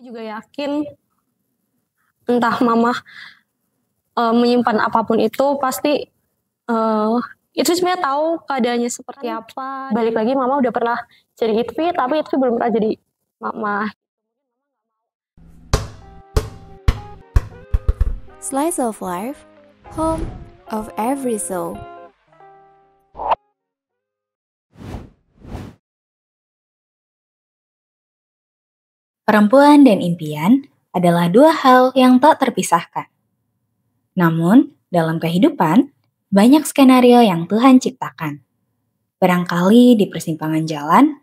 Juga yakin entah mama menyimpan apapun itu pasti itu sebenarnya tahu keadaannya seperti apa. Balik lagi mama udah pernah jadi Itfi tapi Itfi belum pernah jadi mama. Slice of Life, home of every soul. Perempuan dan impian adalah dua hal yang tak terpisahkan. Namun, dalam kehidupan, banyak skenario yang Tuhan ciptakan. Barangkali di persimpangan jalan,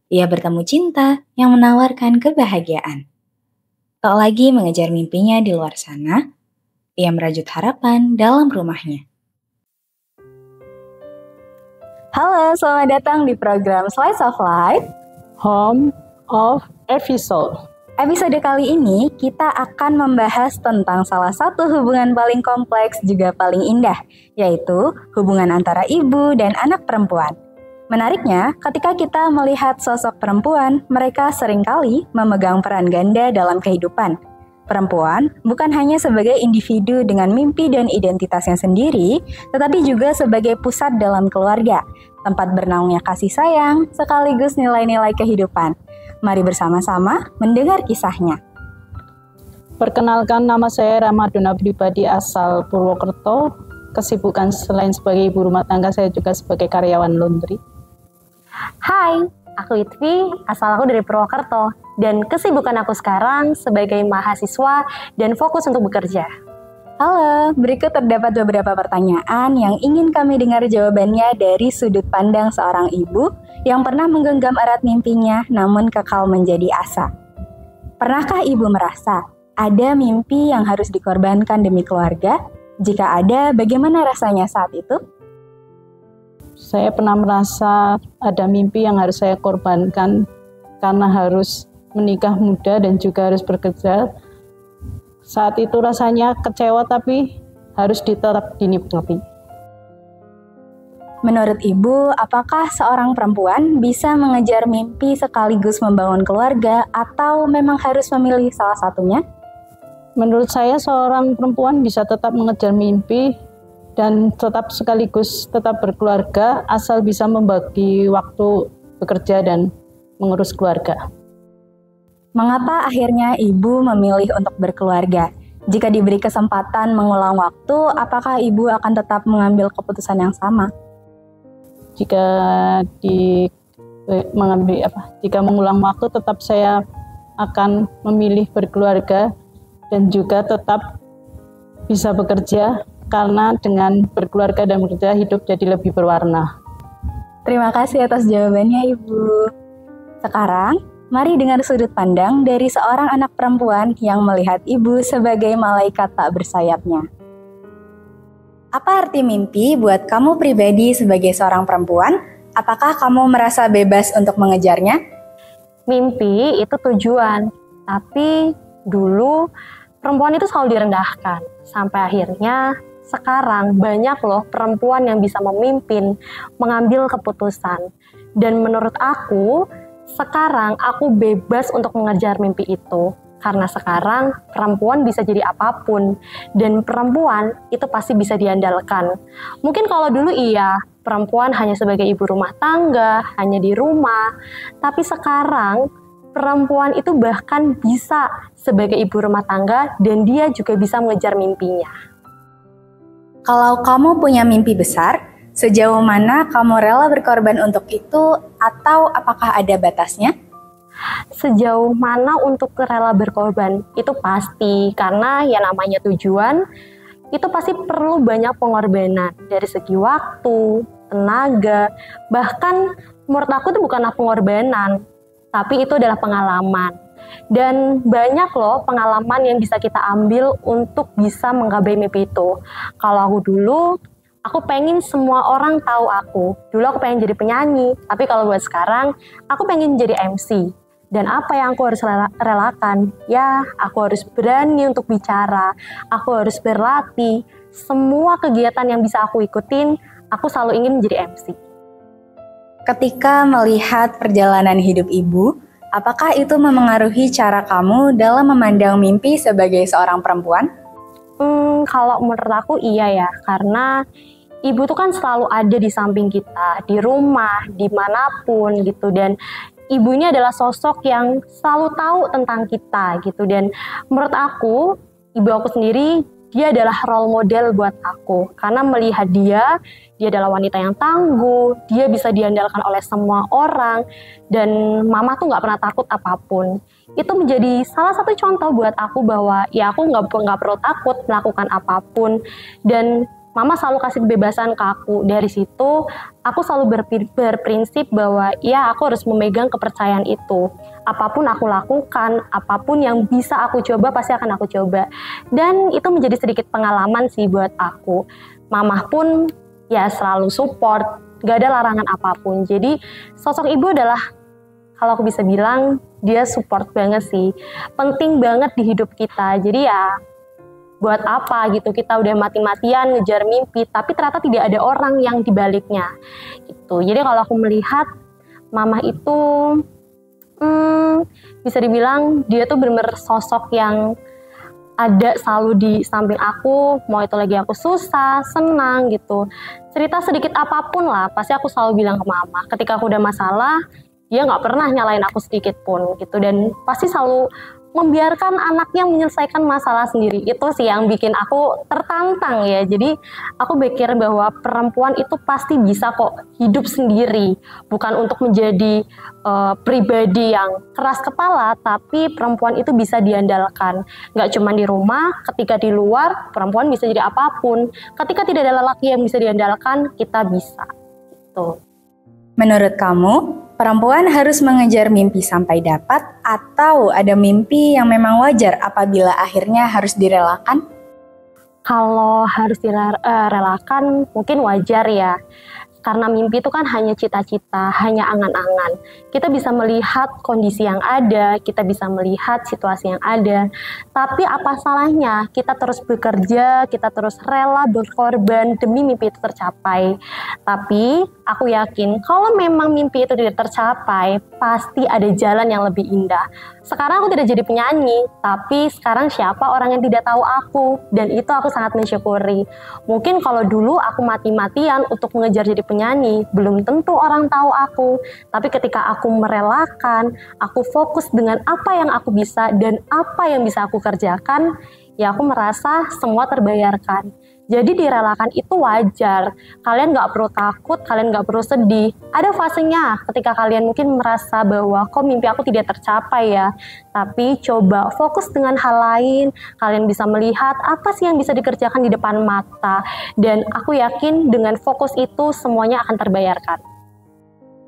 ia bertemu cinta yang menawarkan kebahagiaan. Tak lagi mengejar mimpinya di luar sana, ia merajut harapan dalam rumahnya. Halo, selamat datang di program Slice of Life, Home of Every Soul. Episode kali ini kita akan membahas tentang salah satu hubungan paling kompleks juga paling indah, yaitu hubungan antara ibu dan anak perempuan. Menariknya, ketika kita melihat sosok perempuan, mereka seringkali memegang peran ganda dalam kehidupan. Perempuan bukan hanya sebagai individu dengan mimpi dan identitasnya sendiri, tetapi juga sebagai pusat dalam keluarga, tempat bernaungnya kasih sayang, sekaligus nilai-nilai kehidupan. Mari bersama-sama mendengar kisahnya. Perkenalkan, nama saya Ramaduna Pribadi asal Purwokerto. Kesibukan selain sebagai ibu rumah tangga, saya juga sebagai karyawan laundry. Hai, aku Itfi, asal aku dari Purwokerto. Dan kesibukan aku sekarang sebagai mahasiswa dan fokus untuk bekerja. Halo, berikut terdapat beberapa pertanyaan yang ingin kami dengar jawabannya dari sudut pandang seorang ibu yang pernah menggenggam erat mimpinya namun kekal menjadi asa. Pernahkah ibu merasa ada mimpi yang harus dikorbankan demi keluarga? Jika ada, bagaimana rasanya saat itu? Saya pernah merasa ada mimpi yang harus saya korbankan karena harus menikah muda dan juga harus bekerja. Saat itu rasanya kecewa tapi harus tetap dinikmati. Menurut ibu, apakah seorang perempuan bisa mengejar mimpi sekaligus membangun keluarga atau memang harus memilih salah satunya? Menurut saya seorang perempuan bisa tetap mengejar mimpi dan tetap sekaligus tetap berkeluarga asal bisa membagi waktu bekerja dan mengurus keluarga. Mengapa akhirnya ibu memilih untuk berkeluarga? Jika diberi kesempatan mengulang waktu, apakah ibu akan tetap mengambil keputusan yang sama? Jika mengulang waktu, tetap saya akan memilih berkeluarga dan juga tetap bisa bekerja karena dengan berkeluarga dan bekerja hidup jadi lebih berwarna. Terima kasih atas jawabannya, Ibu. Sekarang, mari dengar sudut pandang dari seorang anak perempuan yang melihat ibu sebagai malaikat tak bersayapnya. Apa arti mimpi buat kamu pribadi sebagai seorang perempuan? Apakah kamu merasa bebas untuk mengejarnya? Mimpi itu tujuan, tapi dulu perempuan itu selalu direndahkan. Sampai akhirnya sekarang banyak loh perempuan yang bisa memimpin, mengambil keputusan. Dan menurut aku, sekarang aku bebas untuk mengejar mimpi itu. Karena sekarang perempuan bisa jadi apapun. Dan perempuan itu pasti bisa diandalkan. Mungkin kalau dulu iya, perempuan hanya sebagai ibu rumah tangga, hanya di rumah. Tapi sekarang perempuan itu bahkan bisa sebagai ibu rumah tangga dan dia juga bisa mengejar mimpinya. Kalau kamu punya mimpi besar, sejauh mana kamu rela berkorban untuk itu atau apakah ada batasnya? Sejauh mana untuk rela berkorban? Itu pasti, karena yang namanya tujuan, itu pasti perlu banyak pengorbanan dari segi waktu, tenaga, bahkan menurut aku itu bukanlah pengorbanan, tapi itu adalah pengalaman. Dan banyak loh pengalaman yang bisa kita ambil untuk bisa menggapai mimpi itu. Kalau aku dulu, aku pengen semua orang tahu aku. Dulu aku pengen jadi penyanyi, tapi kalau buat sekarang, aku pengen jadi MC. Dan apa yang aku harus relakan? Ya, aku harus berani untuk bicara, aku harus berlatih. Semua kegiatan yang bisa aku ikutin, aku selalu ingin menjadi MC. Ketika melihat perjalanan hidup ibu, Apakah itu memengaruhi cara kamu dalam memandang mimpi sebagai seorang perempuan? Kalau menurut aku iya ya, karena ibu tuh kan selalu ada di samping kita, di rumah, dimanapun gitu, dan ibu ini adalah sosok yang selalu tahu tentang kita gitu. Dan menurut aku, ibu aku sendiri, dia adalah role model buat aku, karena melihat dia adalah wanita yang tangguh, dia bisa diandalkan oleh semua orang, dan mama tuh nggak pernah takut apapun. Itu menjadi salah satu contoh buat aku bahwa ya aku nggak perlu takut melakukan apapun, dan mama selalu kasih kebebasan ke aku. Dari situ aku selalu berprinsip bahwa ya aku harus memegang kepercayaan itu. Apapun aku lakukan, apapun yang bisa aku coba pasti akan aku coba. Dan itu menjadi sedikit pengalaman sih buat aku. Mama pun ya selalu support, gak ada larangan apapun. Jadi sosok ibu adalah, kalau aku bisa bilang, dia support banget sih. Penting banget di hidup kita. Jadi ya buat apa gitu kita udah mati-matian ngejar mimpi, tapi ternyata tidak ada orang yang dibaliknya gitu. Jadi kalau aku melihat mama itu bisa dibilang dia tuh benar-benar sosok yang ada selalu di samping aku, mau itu lagi aku susah, senang gitu. Cerita sedikit apapun lah, pasti aku selalu bilang ke mama. Ketika aku udah masalah, dia nggak pernah nyalain aku sedikit pun gitu, dan pasti selalu membiarkan anaknya menyelesaikan masalah sendiri. Itu sih yang bikin aku tertantang ya. Jadi aku pikir bahwa perempuan itu pasti bisa kok hidup sendiri, bukan untuk menjadi pribadi yang keras kepala, tapi perempuan itu bisa diandalkan. Nggak cuma di rumah, ketika di luar perempuan bisa jadi apapun. Ketika tidak ada lelaki yang bisa diandalkan, kita bisa gitu. Menurut kamu, perempuan harus mengejar mimpi sampai dapat, atau ada mimpi yang memang wajar apabila akhirnya harus direlakan? Kalau harus direlakan mungkin wajar ya. Karena mimpi itu kan hanya cita-cita, hanya angan-angan. Kita bisa melihat kondisi yang ada, kita bisa melihat situasi yang ada. Tapi apa salahnya kita terus bekerja, kita terus rela berkorban demi mimpi itu tercapai. Tapi aku yakin kalau memang mimpi itu tidak tercapai, pasti ada jalan yang lebih indah. Sekarang aku tidak jadi penyanyi, tapi sekarang siapa orang yang tidak tahu aku, dan itu aku sangat mensyukuri. Mungkin kalau dulu aku mati-matian untuk mengejar jadi penyanyi, belum tentu orang tahu aku. Tapi ketika aku merelakan, aku fokus dengan apa yang aku bisa dan apa yang bisa aku kerjakan, ya aku merasa semua terbayarkan. Jadi direlakan itu wajar. Kalian gak perlu takut, kalian gak perlu sedih. Ada fasenya ketika kalian mungkin merasa bahwa kok mimpi aku tidak tercapai ya. Tapi coba fokus dengan hal lain. Kalian bisa melihat apa sih yang bisa dikerjakan di depan mata. Dan aku yakin dengan fokus itu semuanya akan terbayarkan.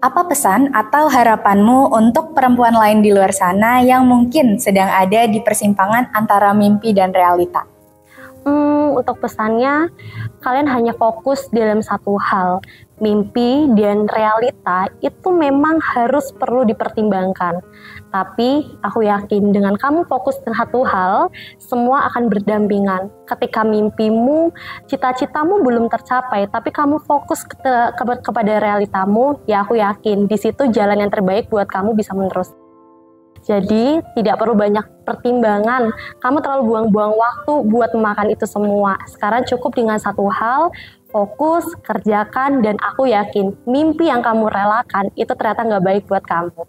Apa pesan atau harapanmu untuk perempuan lain di luar sana yang mungkin sedang ada di persimpangan antara mimpi dan realita? Untuk pesannya, kalian hanya fokus dalam satu hal. Mimpi dan realita itu memang harus perlu dipertimbangkan. Tapi aku yakin dengan kamu fokus ke satu hal, semua akan berdampingan. Ketika mimpimu, cita-citamu belum tercapai, tapi kamu fokus kepada realitamu, ya aku yakin di situ jalan yang terbaik buat kamu bisa menerus. Jadi tidak perlu banyak pertimbangan, kamu terlalu buang-buang waktu buat memakan itu semua. Sekarang cukup dengan satu hal, fokus, kerjakan, dan aku yakin mimpi yang kamu relakan itu ternyata nggak baik buat kamu.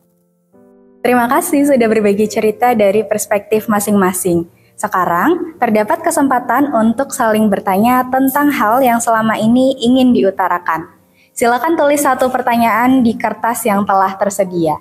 Terima kasih sudah berbagi cerita dari perspektif masing-masing. Sekarang terdapat kesempatan untuk saling bertanya tentang hal yang selama ini ingin diutarakan. Silakan tulis satu pertanyaan di kertas yang telah tersedia.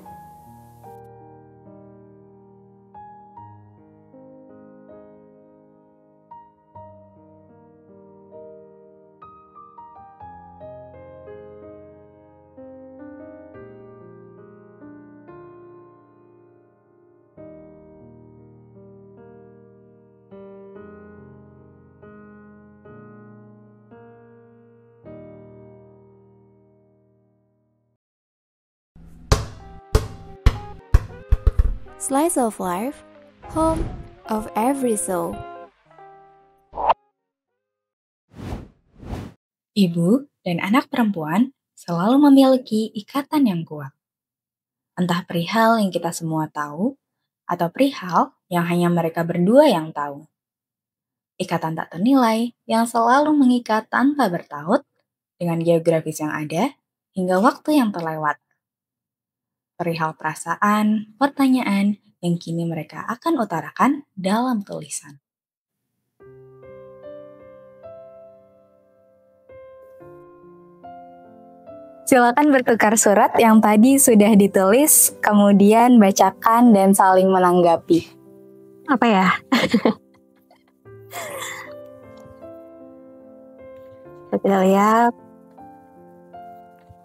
Slice of Life, home of every soul. Ibu dan anak perempuan selalu memiliki ikatan yang kuat. Entah perihal yang kita semua tahu, atau perihal yang hanya mereka berdua yang tahu. Ikatan tak ternilai yang selalu mengikat tanpa bertaut dengan geografis yang ada hingga waktu yang terlewat. Perihal perasaan, pertanyaan yang kini mereka akan utarakan dalam tulisan. Silakan bertukar surat yang tadi sudah ditulis, kemudian bacakan dan saling menanggapi. Apa ya? Kita lihat.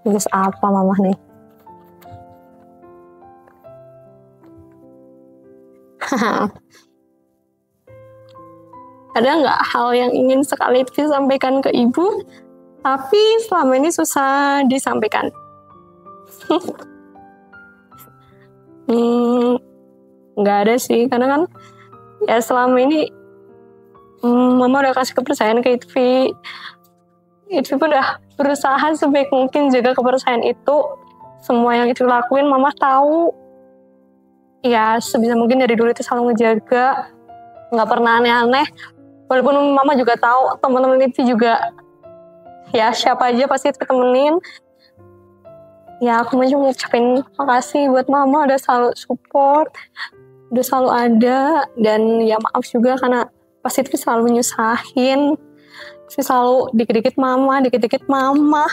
Tulis apa mama nih? Ada nggak hal yang ingin sekali disampaikan ke ibu, tapi selama ini susah disampaikan? Nggak ada sih, karena kan ya selama ini mama udah kasih kepercayaan ke Itfi. Itfi pun udah berusaha sebaik mungkin jaga kepercayaan itu. Semua yang Itfi lakuin mama tahu. Ya sebisa mungkin dari dulu itu selalu ngejaga, nggak pernah aneh-aneh. Walaupun mama juga tahu teman-teman Itfi juga, ya siapa aja pasti Itfi temenin. Ya aku mau cuma ngucapin makasih buat mama udah selalu support, udah selalu ada. Dan ya maaf juga karena pasti Itfi selalu nyusahin. Itfi selalu dikit-dikit mama.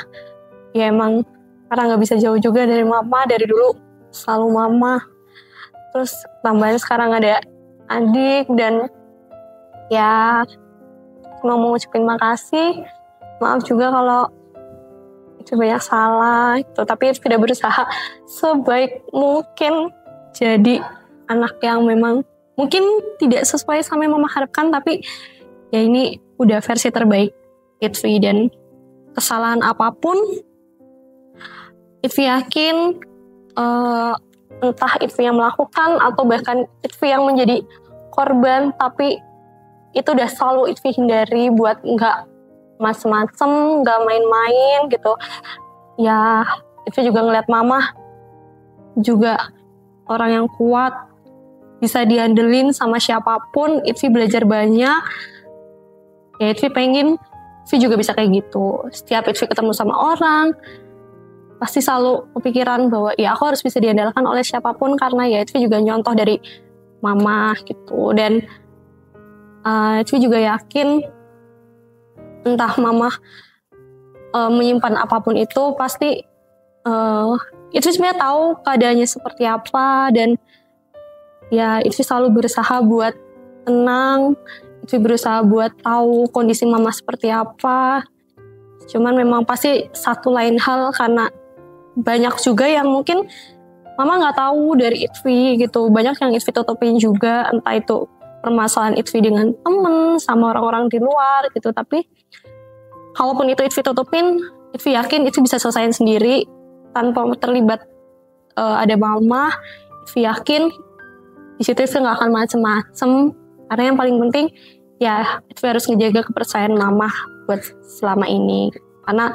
Ya emang karena nggak bisa jauh juga dari mama, dari dulu selalu mama. Terus tambahan sekarang ada adik, dan ya mau ngucapin makasih. Maaf juga kalau itu banyak salah gitu, tapi tidak berusaha sebaik mungkin jadi anak yang memang mungkin tidak sesuai sama yang mama harapkan, tapi ya ini udah versi terbaik Itfi. Dan kesalahan apapun Itfi yakin entah Itfi yang melakukan atau bahkan Itfi yang menjadi korban, tapi itu udah selalu Itfi hindari buat nggak macem-macem, nggak main-main gitu. Ya Itfi juga ngeliat mama juga orang yang kuat, bisa diandelin sama siapapun. Itfi belajar banyak. Ya Itfi pengen Itfi juga bisa kayak gitu. Setiap Itfi ketemu sama orang pasti selalu kepikiran bahwa ya aku harus bisa diandalkan oleh siapapun, karena ya Itfi juga nyontoh dari mama gitu. Dan Itfi juga yakin entah mama menyimpan apapun itu, pasti Itfi sebenarnya tahu keadaannya seperti apa. Dan ya Itfi selalu berusaha buat tenang, Itfi berusaha buat tahu kondisi mama seperti apa. Cuman memang pasti satu lain hal, karena banyak juga yang mungkin mama nggak tahu dari Itfi gitu. Banyak yang Itfi tutupin juga, entah itu permasalahan Itfi dengan temen sama orang-orang di luar gitu. Tapi kalaupun itu Itfi tutupin, Itfi yakin Itfi bisa selesaiin sendiri tanpa terlibat ada mama. Itfi yakin di situ Itfi nggak akan macem-macem, karena yang paling penting ya Itfi harus ngejaga kepercayaan mama buat selama ini. Karena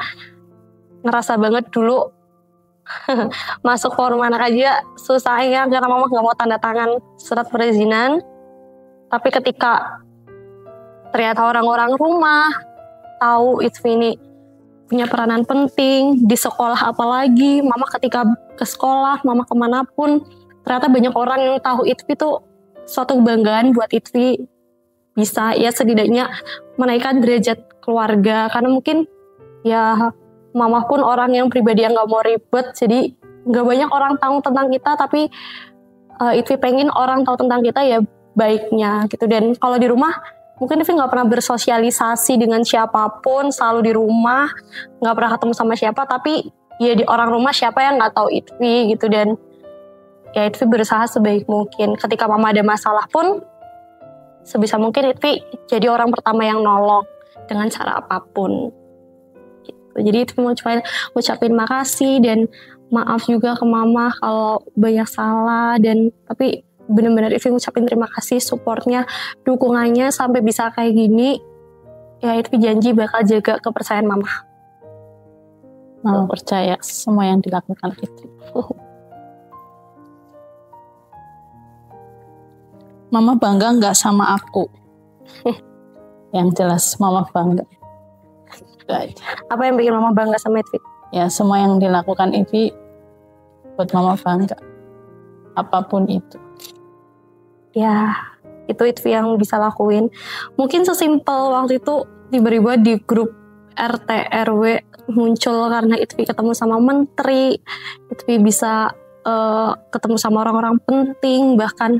ngerasa banget dulu masuk forum anak aja susahnya karena mama nggak mau tanda tangan surat perizinan. Tapi ketika ternyata orang-orang rumah tahu Itfi ini punya peranan penting di sekolah, apalagi mama ketika ke sekolah, mama kemanapun, ternyata banyak orang yang tahu Itfi tuh suatu kebanggaan buat Itfi. Bisa ya setidaknya menaikkan derajat keluarga, karena mungkin ya mama pun orang yang pribadi yang gak mau ribet, jadi gak banyak orang tahu tentang kita, tapi Itfi pengen orang tahu tentang kita ya baiknya gitu. Dan kalau di rumah mungkin Itfi gak pernah bersosialisasi dengan siapapun, selalu di rumah, gak pernah ketemu sama siapa, tapi ya di orang rumah siapa yang gak tahu Itfi gitu. Dan ya Itfi berusaha sebaik mungkin, ketika mama ada masalah pun sebisa mungkin Itfi jadi orang pertama yang nolong dengan cara apapun. Jadi Itfi mau ngucapin makasih dan maaf juga ke mama kalau banyak salah. Dan tapi benar-benar Itfi ngucapin terima kasih supportnya, dukungannya sampai bisa kayak gini. Ya Itfi janji bakal jaga kepercayaan mama. Mama percaya semua yang dilakukan Itfi. Mama bangga nggak sama aku? Yang jelas Mama bangga. Itu aja. Apa yang bikin Mama bangga sama Itfi? Ya semua yang dilakukan Ivi buat Mama bangga. Apapun itu. Ya, itu Itfi yang bisa lakuin. Mungkin sesimpel waktu itu tiba-tiba di grup RT RW muncul karena Itfi ketemu sama menteri, Itfi bisa ketemu sama orang-orang penting, bahkan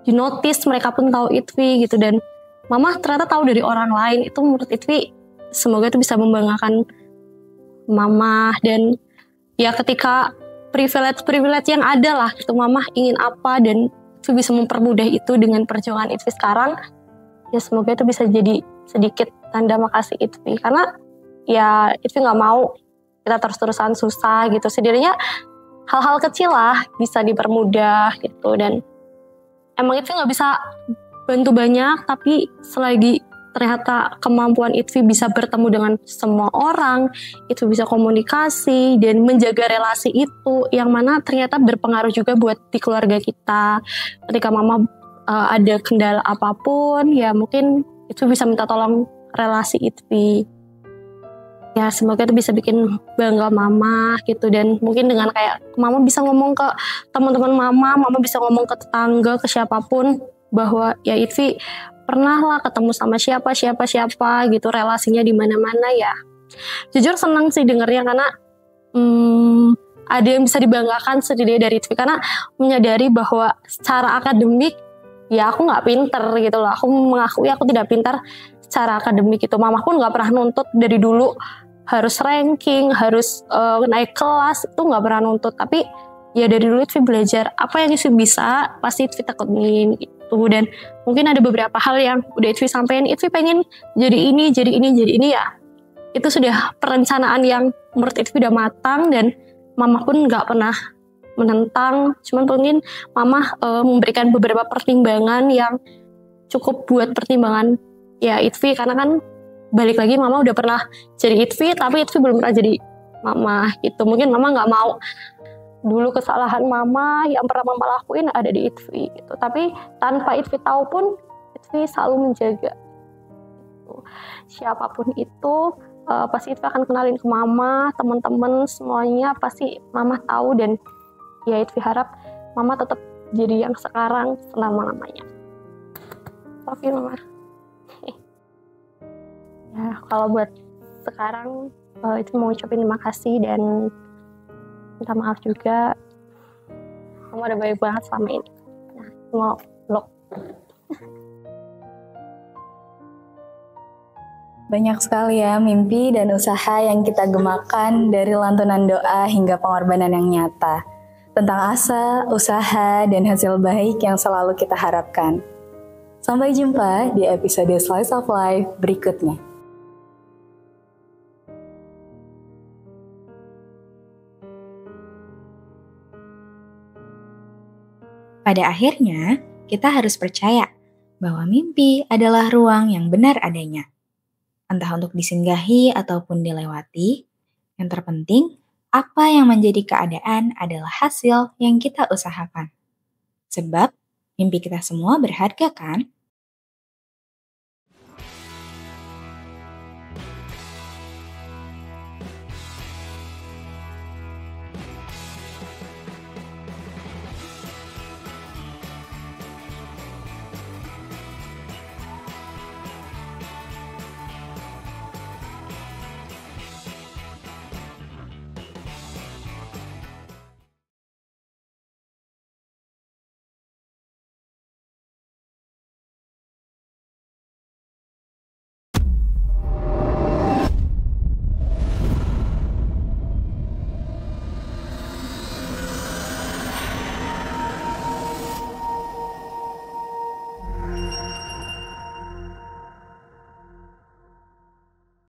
di notice mereka pun tahu Itfi gitu, dan Mama ternyata tahu dari orang lain. Itu menurut Itfi semoga itu bisa membanggakan Mama. Dan ya ketika privilege yang ada lah itu, Mama ingin apa dan Itfi bisa mempermudah itu dengan perjuangan Itfi sekarang. Ya semoga itu bisa jadi sedikit tanda makasih Itfi, karena ya Itfi nggak mau kita terus-terusan susah gitu. Setidaknya hal-hal kecil lah bisa dipermudah gitu. Dan emang Itfi nggak bisa bantu banyak, tapi selagi ternyata kemampuan Itfi bisa bertemu dengan semua orang, Itfi bisa komunikasi dan menjaga relasi itu, yang mana ternyata berpengaruh juga buat di keluarga kita. Ketika Mama ada kendala apapun, ya mungkin Itfi bisa minta tolong relasi Itfi. Ya semoga itu bisa bikin bangga Mama gitu. Dan mungkin dengan kayak Mama bisa ngomong ke teman-teman Mama bisa ngomong ke tetangga, ke siapapun, bahwa ya Itfi pernah lah ketemu sama siapa gitu, relasinya di mana-mana. Ya jujur senang sih dengernya, karena ada yang bisa dibanggakan setidaknya dari Itfi, karena menyadari bahwa secara akademik ya aku nggak pinter gitu loh. Aku mengakui aku tidak pintar secara akademik itu. Mama pun nggak pernah nuntut dari dulu harus ranking, harus naik kelas, itu nggak pernah nuntut. Tapi ya dari dulu Itfi belajar apa yang Itfi bisa, pasti Itfi tekunin gitu. Dan mungkin ada beberapa hal yang udah Itfi sampein, Itfi pengen jadi ini ya. Itu sudah perencanaan yang menurut Itfi udah matang, dan Mama pun nggak pernah menentang. Cuman mungkin Mama memberikan beberapa pertimbangan yang cukup buat pertimbangan ya Itfi, karena kan balik lagi Mama udah pernah jadi Itfi, tapi Itfi belum pernah jadi Mama gitu. Mungkin Mama nggak mau dulu kesalahan Mama yang pernah Mama lakuin ada di Itfi gitu. Tapi tanpa Itfi tahu pun Itfi selalu menjaga gitu. Siapapun itu pasti Itfi akan kenalin ke Mama, teman-teman semuanya pasti Mama tahu. Dan ya Itfi harap Mama tetap jadi yang sekarang selama-lamanya. Oke Mama. Ya kalau buat sekarang itu mau ucapin terima kasih dan minta maaf juga. Kamu udah baik banget selama ini. Nah, mau vlog. Banyak sekali ya mimpi dan usaha yang kita gemakan, dari lantunan doa hingga pengorbanan yang nyata. Tentang asa, usaha, dan hasil baik yang selalu kita harapkan. Sampai jumpa di episode Slice of Life berikutnya. Pada akhirnya, kita harus percaya bahwa mimpi adalah ruang yang benar adanya. Entah untuk disinggahi ataupun dilewati, yang terpenting, apa yang menjadi keadaan adalah hasil yang kita usahakan. Sebab, mimpi kita semua berharga kan?